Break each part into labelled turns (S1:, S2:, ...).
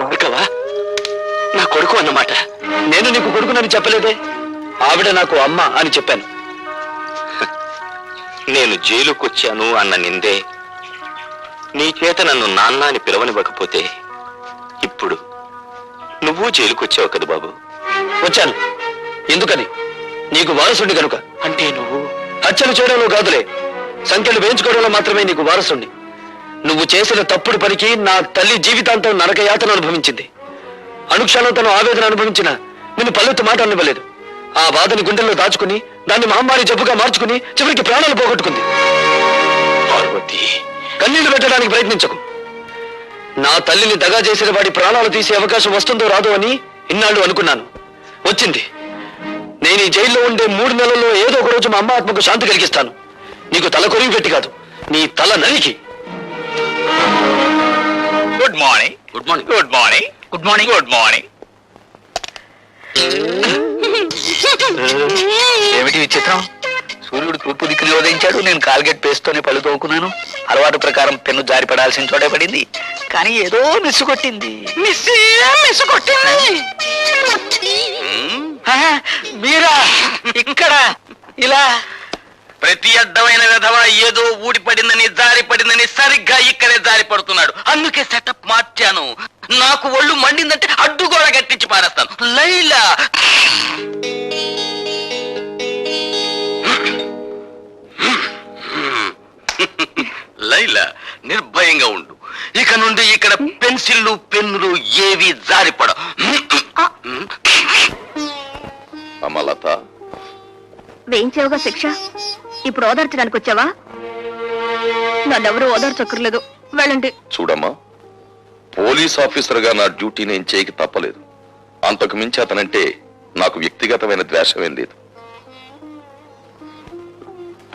S1: భార్గవా, నా కొడుకు అన్నమాట. నేను నీకు కొడుకునని చెప్పలేదే. ఆవిడ నాకు అమ్మ అని చెప్పాను. నేను జైలుకొచ్చాను అన్న నిందే నీ చేత నన్ను నాన్న అని పిలవనివ్వకపోతే ఇప్పుడు నువ్వు జైలుకొచ్చావు కదా బాబు. వచ్చాను. ఎందుకని? నీకు వారసుండి కనుక. అంటే నువ్వు హత్యలు చేయడంలో కాదులే, సంఖ్యలు వేయించుకోవడంలో మాత్రమే నీకు వారసుండి. నువ్వు చేసిన తప్పుడు పనికి నా తల్లి జీవితాంతం నరకయాతన అనుభవించింది. అనుక్షణం తను ఆవేదన అనుభవించిన నిన్ను పల్లెత్తు మాట అనివ్వలేదు. ఆ బాధని గుండెల్లో దాచుకుని దాన్ని మహమ్మారి జబ్బుగా మార్చుకుని చివరికి ప్రాణాలు పోగొట్టుకుంది. పార్వతి, కన్నీళ్లు పెట్టడానికి ప్రయత్నించకు. నా తల్లిని దగా చేసిన వాడి ప్రాణాలు తీసే అవకాశం వస్తుందో రాదో అని ఇన్నాళ్ళు అనుకున్నాను. వచ్చింది. నేను ఈ జైల్లో ఉండే 3 నెలల్లో ఏదో ఒక రోజు మా అమ్మ ఆత్మకు శాంతి కలిగిస్తాను. నీకు తల కొరివి పెట్టి కాదు, నీ తల నరికి.
S2: Good morning. Good morning. Good morning. Good morning. Good morning. ఏమిటి విచిత్రం? సూర్యుడు తూర్పు దిక్కుని ఉదయించాడు. నేను కాల్గేట్ పేస్తోనే పళ్ళు తోకున్నాను. అలవాటు ప్రకారం పెన్ను జారి పడాల్సిన చోటే పడింది. కానీ ఏదో మిస్సు కొట్టింది. మీరా ఇక్కడ ఇలా? ప్రతి అడ్డమైన విధవ ఏదో ఊడిపడిందని జారి పడిందని సరిగ్గా ఇక్కడే జారి పడుతున్నాడు. అందుకే సెటప్ మార్చాను. నాకు ఒళ్ళు మండిందంటే అడ్డు కూడా కట్టించి పారేస్తాను. లైలా, లైలా నిర్భయంగా ఉండు. ఇక నుండి ఇక్కడ పెన్సిళ్ళు పెన్నులు ఏవి జారిపడ.
S3: అమలత,
S4: వేయించావుగా శిక్ష. ఇప్పుడు ఓదార్చడానికి వచ్చావా? నన్నెవరూ ఓదార్చక్కర్లేదు, వెళ్ళండి.
S3: చూడమ్మా, పోలీస్ ఆఫీసర్ గా నా డ్యూటీ నేను చేయక తప్పలేదు. అంతకు మించి అతనంటే నాకు వ్యక్తిగతమైన ద్వేషమేం లేదు.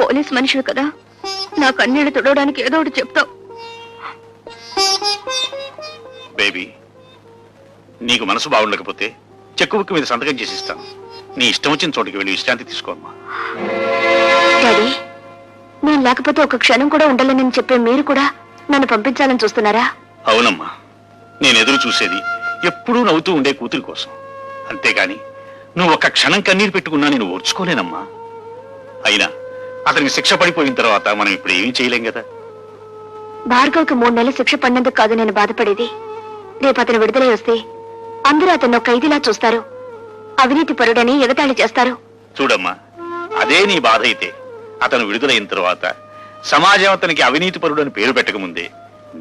S4: పోలీస్ మనిషివి కదా, నా కన్నీళ్లు తుడవడానికి ఏదో ఒకటి చెప్తావు.
S2: బేబీ, నీకు మనసు బాగుండకపోతే చెక్కు బుక్ మీద సంతకం చేసి ఇస్తాను. నీ ఇష్టం వచ్చిన చోటుకి వెళ్ళి విశ్రాంతి తీసుకోమ్మా.
S4: డాడీ, నేను లేకపోతే ఒక క్షణం కూడా ఉండాలని చెప్పే మీరు కూడా నన్ను పంపించాలని చూస్తున్నారా?
S2: అవునమ్మా, నేను ఎదురు చూసేది ఎప్పుడూ నవ్వుతూ ఉండే కూతురి కోసం. అంతేగాని నువ్వు ఒక్క క్షణం కన్నీరు పెట్టుకున్నా నేను ఓర్చుకోలేనమ్మా. అయినా అతనికి శిక్ష పడిపోయిన తర్వాత మనం ఇప్పుడు ఏమీ చేయలేం కదా.
S4: భార్గవ్కి 3 నెలలు శిక్ష పడినందుకు కాదు నేను బాధపడేది. రేపు అతను విడుదలై వస్తే అందరూ అతను ఒక ఖైదీలా చూస్తారు, అవినీతి పరుడని ఎగతాళి చేస్తారు.
S2: చూడమ్మా, అదే నీ బాధ అయితే అతను విడుదలైన తర్వాత సమాజం అతనికి అవినీతి పరుడు అని పేరు పెట్టకముందే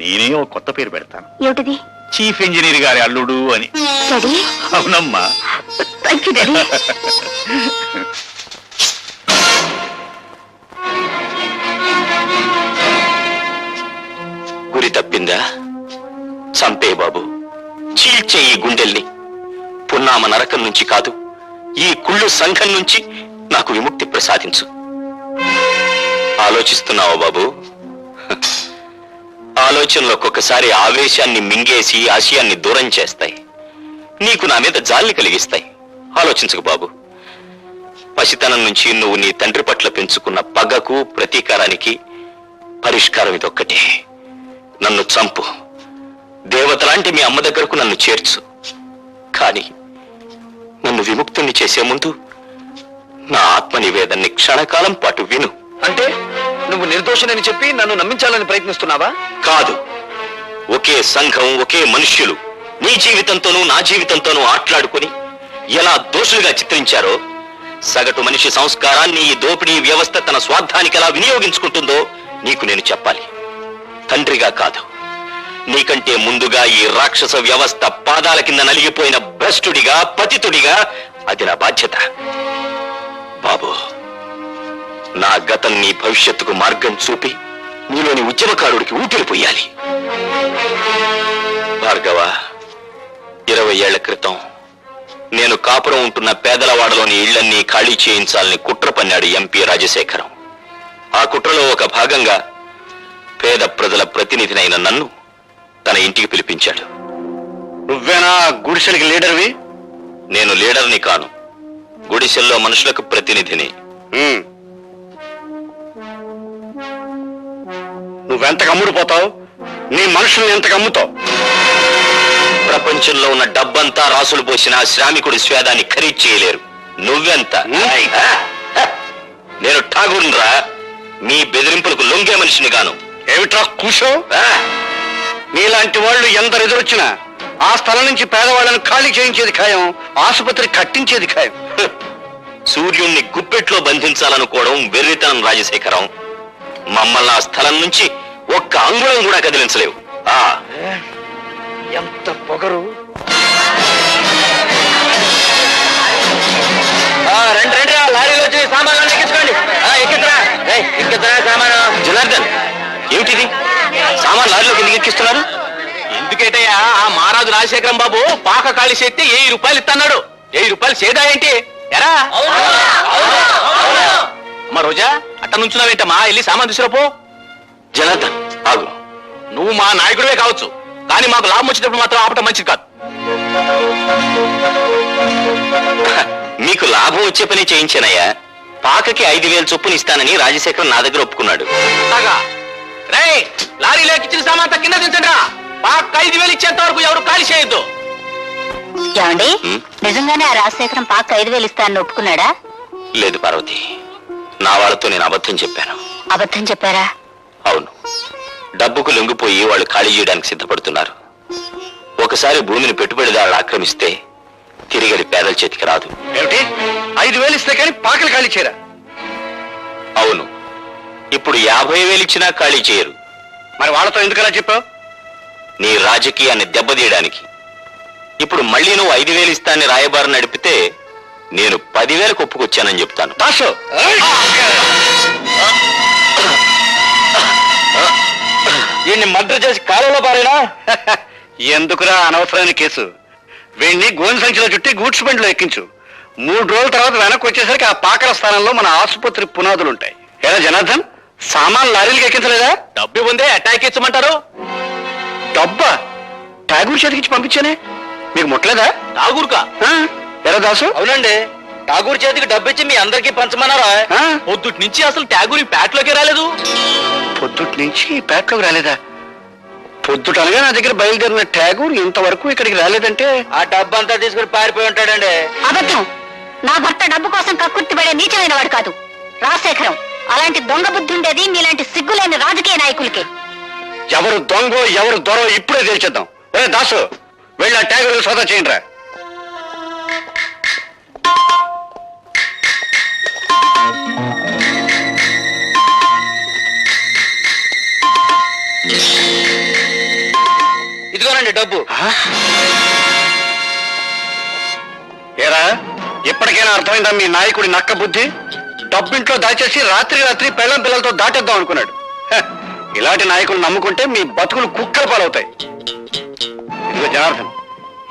S2: నేనే ఒక కొత్త పేరు పెడతాను.
S4: ఏమిటిది?
S2: చీఫ్ ఇంజనీర్ గారి అల్లుడు అని.
S4: డాడీ?
S2: అవునమ్మా.
S4: Thank you daddy.
S1: గురి తప్పిందా? చంపే బాబు, చీల్చే ఈ గుండెల్ని. పున్నామ నరకం నుంచి కాదు, ఈ కుళ్ళు సంఘం నుంచి నాకు విముక్తి ప్రసాదించు. ఆలోచిస్తున్నావా బాబు? ఆలోచనలు ఒక్కొక్కసారి ఆవేశాన్ని మింగేసి ఆశయాన్ని దూరం చేస్తాయి. నీకు నా మీద జాలిని కలిగిస్తాయి. ఆలోచించకు బాబు. పసితనం నుంచి నువ్వు నీ తండ్రి పట్ల పెంచుకున్న పగకు ప్రతీకారానికి పరిష్కారం ఇదొక్కటే. నన్ను చంపు, దేవతలాంటి మీ అమ్మ దగ్గరకు నన్ను చేర్చు. కానీ నన్ను విముక్తుణ్ణి చేసే ముందు నా ఆత్మ నివేదన్ని క్షణకాలం పాటు విను. అంటే నువ్వు నిర్దోషినని చెప్పి నన్ను నమ్మించాలని ప్రయత్నిస్తున్నావా? కాదు. ఒకే సంఘం, ఒకే మనుష్యులు నీ జీవితంతోనూ నా జీవితంతోనూ ఆట్లాడుకుని ఎలా దోషులుగా చిత్రించారో, సగటు మనిషి సంస్కారాన్ని ఈ దోపిడీ వ్యవస్థ తన స్వార్థానికి ఎలా వినియోగించుకుంటుందో నీకు నేను చెప్పాలి. తండ్రిగా కాదు, నీకంటే ముందుగా ఈ రాక్షస వ్యవస్థ పాదాల కింద నలిగిపోయిన భ్రష్టుడిగా, పతితుడిగా అది నా బాధ్యత. బాబు, నా గతం నీ భవిష్యత్తుకు మార్గం చూపి నీలోని ఉద్యమకారుడికి ఊపిరి పోయాలి. భార్గవ, 20 ఏళ్ల క్రితం నేను కాపురం ఉంటున్న పేదలవాడలోని ఇళ్లన్నీ ఖాళీ చేయించాలని కుట్ర పన్నాడు ఎంపీ రాజశేఖరం. ఆ కుట్రలో ఒక భాగంగా పేద ప్రజల ప్రతినిధినైన నన్ను తన ఇంటికి పిలిపించాడు.
S2: నువ్వేనా గుడిసెలకి లీడర్వి?
S1: నేను లీడర్ని కాను, గుడిసెల్లో మనుషులకు ప్రతినిధిని.
S2: నువ్వెంతకు అమ్ముడుపోతావు? నీ మనుషుల్ని ఎంతకు అమ్ముతావు?
S1: ప్రపంచ ప్రపంచంలో ఉన్న డబ్బంతా రాసులు పోసిన ఆ శ్రామికుడి స్వేదాన్ని ఖరీదు చేయలేరు. నువ్వెంత? నేను ఠాగూర్రా, మీ బెదిరింపులకు లొంగే మనిషిని గాను.
S5: ఏమిట్రా కూసో? నీలాంటి వాళ్ళు ఎందరు ఎదురొచ్చినా ఆ స్థలం నుంచి పేదవాళ్ళను ఖాళీ చేయించేది ఖాయం, ఆసుపత్రి కట్టించేది ఖాయం.
S1: సూర్యుణ్ణి గుప్పెట్లో బంధించాలనుకోవడం వెర్రితనం రాజశేఖరం. మమ్మల్ని ఆ స్థలం నుంచి ఒక్క అంగుళం కూడా కదిలించలేవు.
S5: ఎంత పొగరు!
S2: రండి రండి, లారీలో వచ్చి సామాన్లు ఎక్కించుకోండి. ఎక్కిద్దరా సామాను.
S1: జనార్దన్, ఏమిటిది? సామాన్ లారీలోకి ఎందుకు ఎక్కిస్తున్నారు?
S2: ఎందుకేటయ్యా, ఆ మహారాజు రాజశేఖరం బాబు పాక ఖాళీ చేస్తే 1000 రూపాయలు ఇస్తున్నాడు. 1000 రూపాయలు సేదా ఏంటి? ఎరా అమ్మా రోజా, అట్ట నుంచున్నావేంటమ్మా? వెళ్ళి సామాన్ తీసుకురాపో.
S1: జనార్దన్ ఆగు.
S2: నువ్వు మా నాయకుడివే కావచ్చు, కానీ మాకు లాభం వచ్చినప్పుడు మాత్రం ఆపటం మంచిది కాదు.
S1: మీకు లాభం వచ్చే పని చేయించానయ్యా. పాకకి 5000 చొప్పున ఇస్తానని రాజశేఖరం నా దగ్గర ఒప్పుకున్నాడు.
S2: రే, లారీలో ఎక్కించిన సామాన్ కింద దించండి రా. పాక 5000 ఇచ్చేంత వరకు ఎవరు ఖాళీ చేయొద్దు.
S4: ఏమండి, నిజంగానే ఆ రాజశేఖరం పాక 5000 ఇస్తానని ఒప్పుకున్నాడా?
S1: లేదు పార్వతి, నా వాళ్ళతో నేను అబద్ధం చెప్పాను.
S4: అబద్ధం చెప్పారా?
S1: అవును, డబ్బుకు లొంగిపోయి వాళ్ళు ఖాళీ చేయడానికి సిద్ధపడుతున్నారు. ఒకసారి భూమిని పెట్టుబడిదారులు ఆక్రమిస్తే తిరిగడి పేదల చేతికి రాదు.
S5: ఏమిటి, 5000 ఇస్తే కానీ పాకలు ఖాళీ చేయరా?
S1: అవును, ఇప్పుడు 50,000 ఇచ్చినా ఖాళీ చేయరు.
S5: మరి వాళ్ళతో ఎందుకలా చెప్పావు?
S1: నీ రాజకీయాన్ని దెబ్బతీయడానికి. ఇప్పుడు మళ్ళీ నువ్వు 5,000 ఇస్తానని రాయబారు నడిపితే నేను 10,000 ఒప్పుకొచ్చానని చెప్తాను.
S5: దాసు, వీడిని మర్డర్ చేసి కాలంలో పారేనా? ఎందుకురా అనవసరమైన కేసు? వీడిని గోని సంచిలో చుట్టి గూడ్స్ బండిలో ఎక్కించు. 3 రోజుల తర్వాత వెనక్కి వచ్చేసరికి ఆ పాకల స్థానంలో మన ఆసుపత్రి పునాదులుంటాయి. ఎలా జనార్దన్, సామాన్ లారీలకు ఎక్కించలేదా?
S2: డబ్బు ఉందే అటాక్ ఇచ్చమంటారు.
S5: డబ్బా ఠాగూర్ చేతికిచ్చి పంపించానే, మీకు ముట్టలేదా?
S2: ఠాగూర్కా?
S5: ఎలా దాసు?
S2: అవునండి, ఠాగూర్ చేతికి డబ్బు ఇచ్చి మీ అందరికీ పంచమన్నారా? పొద్దుటి నుంచి అసలు ఠాగూర్ ఈ పేటలోకి రాలేదు.
S5: పొద్దుటి నుంచి పేటలోకి రాలేదా? పొద్దుటనగా నా దగ్గర బయలుదేరిన ఠాగూర్ ఇంతవరకు ఇక్కడికి రాలేదంటే
S2: ఆ డబ్బు అంతా తీసుకుని పారిపోయి ఉంటాడండి.
S4: అబద్ధం. నా భర్త డబ్బు కోసం కక్కుర్తి పడే నీచమైన వాడు కాదు రాజశేఖరం. అలాంటి దొంగ బుద్ధి ఉండేది మీలాంటి సిగ్గులేని రాజకీయ నాయకులకి.
S5: ఎవరు దొంగో ఎవరు దొరో ఇప్పుడే తేల్చేద్దాం. ఒరే దాసు, వెళ్ళి ఆ ఠాగూర్ సోదా చేయండి రా.
S2: ఇదిగోనండి డబ్బు.
S5: ఏరా, ఇప్పటికైనా అర్థమైందా మీ నాయకుడి నక్క బుద్ధి? డబ్బింట్లో దాచేసి రాత్రి పెళ్ళం పిల్లలతో దాటేద్దాం అనుకున్నాడు. ఇలాంటి నాయకులు నమ్ముకుంటే మీ బతుకులు కుక్కల పాలవుతాయి. ఇదిగో జనార్దన్,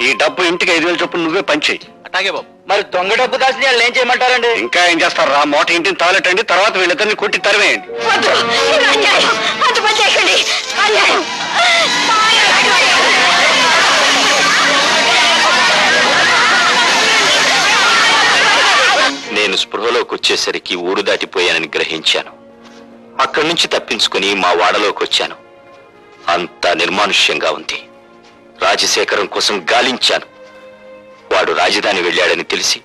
S5: ఈ డబ్బు ఇంటికి 5,000 చొప్పున నువ్వే పంచేయి.
S2: అట్లాగే బాబు. మరి దొంగ డబ్బు దాచిన వాళ్ళు ఏం చేయమంటారండి?
S5: ఇంకా ఏం చేస్తారు రా, మోట ఇంటిని తాలెట్టండి, తర్వాత వీళ్ళిద్దరిని కొట్టి తరివేయండి.
S1: నేను స్పృహలోకి వచ్చేసరికి ఊరు దాటిపోయానని గ్రహించాను. అక్కడి నుంచి తప్పించుకుని మా వాడలోకి వచ్చాను. అంతా నిర్మానుష్యంగా ఉంది. రాజశేఖరం కోసం గాలించాను. వాడు రాజధాని వెళ్ళాడని తెలిసి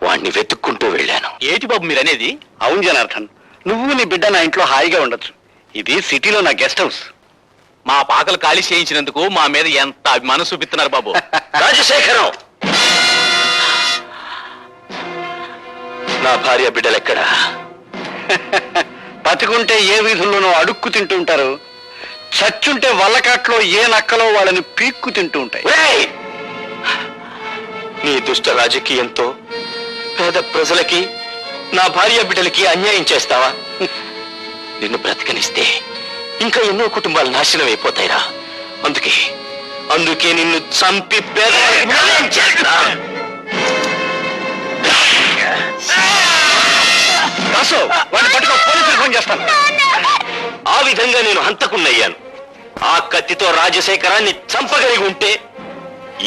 S1: వాణ్ణి వెతుక్కుంటూ వెళ్ళాను.
S2: ఏటి బాబు మీరనేది?
S5: అవును జనార్దన్, నువ్వు నీ బిడ్డ నా ఇంట్లో హాయిగా ఉండొచ్చు. ఇది సిటీలో నా గెస్ట్ హౌస్.
S2: మా పాకలు ఖాళీ చేయించినందుకు మా మీద ఎంత అభిమానం చూపిస్తున్నారు బాబు.
S1: రాజశేఖరం, నా భార్య బిడ్డలెక్కడా?
S5: బతికుంటే ఏ వీధుల్లోనో అడుక్కు తింటూ ఉంటారు, చచ్చుంటే వల్లకాట్లో ఏ నక్కలో వాళ్ళని పీక్కు తింటూ ఉంటాయి.
S1: ఒరేయ్! నీ దుష్ట రాజకీయంతో పేద ప్రజలకి, నా భార్య బిడ్డలకి అన్యాయం చేస్తావా? నిన్ను బ్రతకనిస్తే ఇంకా ఎన్నో కుటుంబాలు నాశనం అయిపోతాయిరా. అందుకే నిన్ను చంపి పేదలకి న్యాయం చేస్తా.
S5: దాసు, వాడిని పట్టుకో, పోలీసులకు ఫోన్ చేస్తాను.
S1: ఆ విధంగా నేను హంతకున్నయ్యాను. ఆ కత్తితో రాజశేఖరాన్ని చంపగలిగి ఉంటే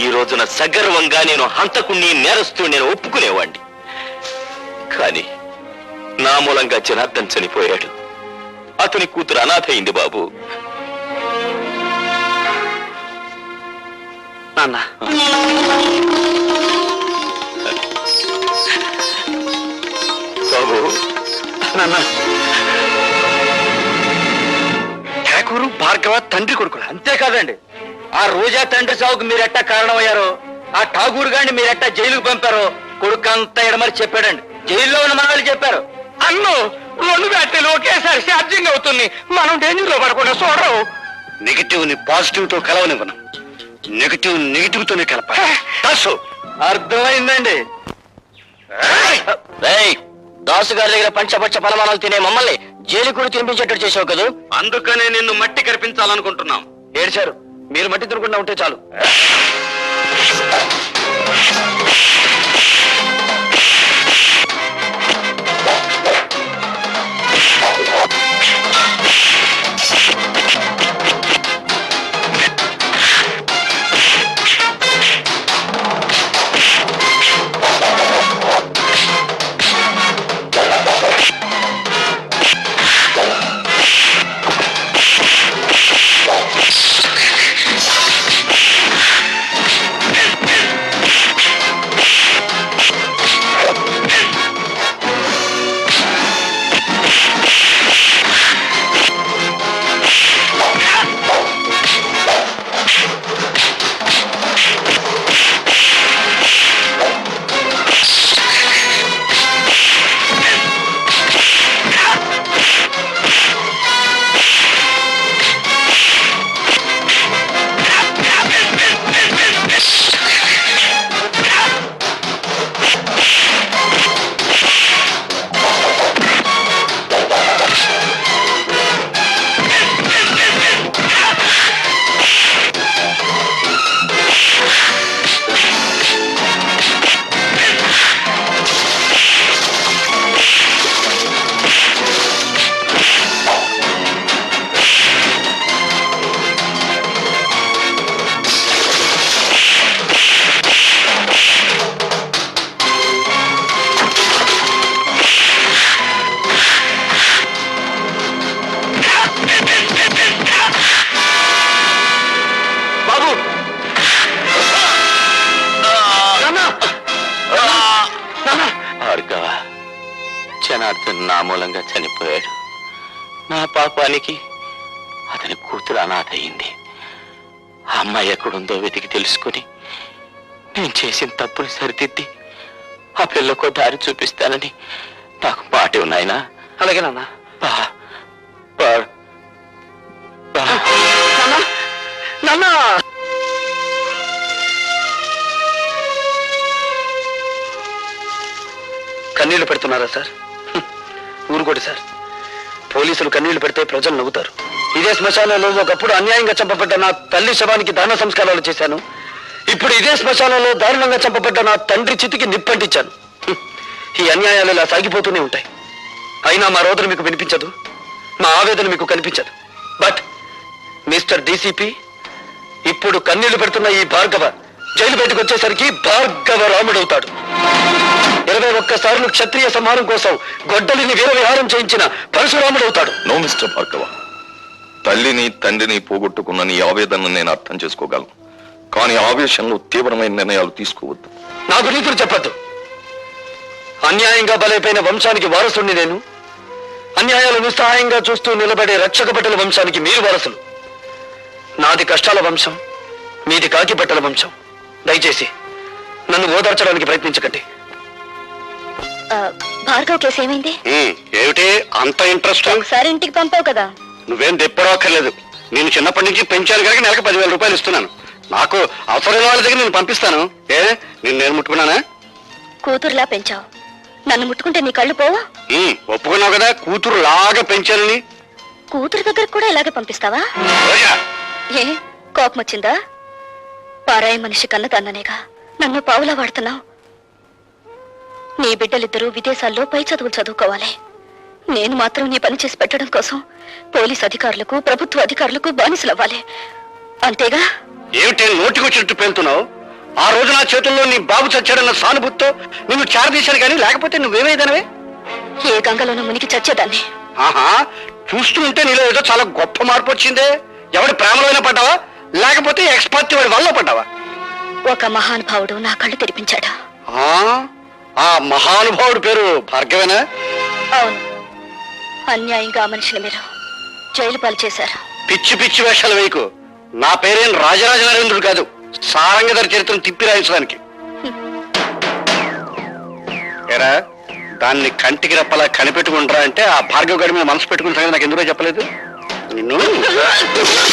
S1: ఈ రోజున సగర్వంగా నేను హంతకుణ్ణి, నేరస్తూ నేను ఒప్పుకునేవాణ్ణి. కానీ నా మూలంగా జనార్దన్ చనిపోయాడు. అతని కూతురు అనాథ అయింది బాబు.
S5: నాన్న
S1: బాబు,
S5: నాన్న ఠాకూరు భార్గవ తండ్రి కొడుకులు.
S2: అంతేకాదండి, ఆ రోజా తండ్రి సావుకు మీరెట్టా కారణమయ్యారో, ఆ ఠాగూర్ గారిని మీరెట్టా జైలుకు పంపారో కొడుకు అంతా ఎడమరి చెప్పాడండి. జైల్లో ఉన్న మనవాళ్ళు చెప్పారు.
S5: అన్ను 2 బ్యాటరీలు ఒకేసారి ఛార్జింగ్ అవుతుంది, మనం డేంజర్ లో పడకుండా చూడరు. నెగిటివ్ ని పాజిటివ్ తో కలవనివ్వను, నెగిటివ్ తోనే కలపాలి.
S2: అర్థమైందండి.
S1: దాసు గారి దగ్గర పంచపక్ష పరమాణాలు తినే మమ్మల్ని జైలు కూడా తినిపించేటట్టు చేసావు కదా.
S2: అందుకనే నిన్ను మట్టి కనిపించాలనుకుంటున్నాం.
S5: ఏడ్చారు, మీరు మట్టి తినకుండా ఉంటే చాలు.
S1: జనార్దన్ నా మూలంగా చనిపోయాడు. నా పాపానికి అతని కూతురు అనాథ అయింది. ఆ అమ్మాయి ఎక్కడుందో వెతికి తెలుసుకుని నేను చేసిన తప్పుని సరిదిద్ది ఆ పిల్లకు దారి చూపిస్తానని నాకు మాట ఉన్నాయనా.
S5: అలాగే నాన్న. కన్నీళ్లు పెడుతున్నారా సార్? ఊరుకోటి సార్, పోలీసులు కన్నీళ్లు పెడితే ప్రజలు నవ్వుతారు. ఇదే శ్మశానంలో ఒకప్పుడు అన్యాయంగా చంపబడ్డ నా తల్లి శవానికి దాన సంస్కారాలు చేశాను. ఇప్పుడు ఇదే శ్మశానంలో దారుణంగా చంపబడ్డ నా తండ్రి చితికి నిప్పంటించాను. ఈ అన్యాయాలు ఇలా సాగిపోతూనే ఉంటాయి. అయినా మా రోదన మీకు వినిపించదు, మా ఆవేదన మీకు కనిపించదు. బట్ మిస్టర్ డీసీపీ, ఇప్పుడు కన్నీళ్లు పెడుతున్న ఈ భార్గవ జైలు బయటకు వచ్చేసరికి భార్గవ రాముడవుతాడు. 21 సార్లు క్షత్రియ సంహారం కోసం గొడ్డలిని వీరవిహారం చేయించిన పరశురాముడవుతాడు.
S3: నో మిస్టర్ భార్గవ, తల్లిని తండ్రిని పోగొట్టుకున్న నీ ఆవేదనను నేను అర్థం చేసుకోగలను. కానీ ఆవేశంలో తీవ్రమైన నిర్ణయాలు తీసుకోవద్దు.
S5: నాకు నీతులు చెప్పద్దు. అన్యాయంగా బలైపోయిన వంశానికి వారసుని నేను. అన్యాయాలు నిస్సహాయంగా చూస్తూ నిలబడే రక్షక బట్టల వంశానికి మీరు వారసులు. నాది కష్టాల వంశం, మీది కాకి బట్టల వంశం. దయచేసి నన్ను ఓదార్చడానికి ప్రయత్నించకండి.
S4: భార్గవ్ కేసు ఏమైంది?
S5: ఏమిటి అంత ఇంట్రెస్ట్?
S4: ఒకసారి ఇంటికి పంపావు కదా.
S5: నువ్వేం తెప్పడక్కర్లేదు. నేను చిన్నప్పటి నుంచి పెంచాను కనుక నెలకు 10,000 రూపాయలు ఇస్తున్నాను. నాకు అవసరమైన వాళ్ళ దగ్గర నేను పంపిస్తాను. నేను ముట్టుకున్నానా?
S4: కూతురులా పెంచావు, నన్ను ముట్టుకుంటే నీ కళ్ళు పోవా?
S5: ఒప్పుకున్నావు కదా కూతురు లాగా పెంచానని.
S4: కూతురు దగ్గరకు కూడా ఇలాగే పంపిస్తావా?
S5: రోజా,
S4: ఏ కోపం వచ్చిందా? పారాయి మనిషి కన్న తన్ననేగా నన్ను పావులా వాడుతున్నావు. నీ బిడ్డలిద్దరూ విదేశాల్లో పై చదువులు చదువుకోవాలి. నేను మాత్రం నీ పని చేసి పెట్టడం కోసం పోలీస్ అధికారులకు, ప్రభుత్వ అధికారులకు బానిసలవ్వాలి. అంతేగా?
S5: ఏమిటి నోటికొచ్చినట్టు పేలుతున్నావు? ఆ రోజు నా చేతుల్లో నీ బాబు చచ్చాడన్న సానుభూతితో నిన్ను చారదీశాను, కానీ లేకపోతే నువ్వేమైదనవే?
S4: ఏ గంగలోనూ మునిగి చచ్చేదాన్ని.
S5: ఆహా, చూస్తూ ఉంటే నీలో ఏదో చాలా గొప్ప మార్పు వచ్చిందే. ఎవడి ప్రేమలోనే పడ్డావా, లేకపోతే ఎక్స్‌పార్టీ వాడి వల్ల పడ్డావా?
S4: ఒక మహానుభావుడు నా కళ్ళు తెరిపించాడు.
S5: ఆ మహానుభావుడు పేరు భార్గవేనా?
S4: అవును, అన్యాయంగా ఆ మనిషిని మీరు జైలు పాలు చేశారు.
S5: పిచ్చి పిచ్చి వేషాలు వేయకు. నా పేరేం రాజరాజ నరేంద్రుడు కాదు, సారంగధర చరిత్రను తిప్పి రాయించడానికి. ఏరా, దాన్ని కంటికి రెప్పలా కనిపెట్టుకుంటారా అంటే ఆ భార్గవ గడి మీద మనసు పెట్టుకున్న సంగతి నాకు ఎందుకో చెప్పలేదు నిన్ను.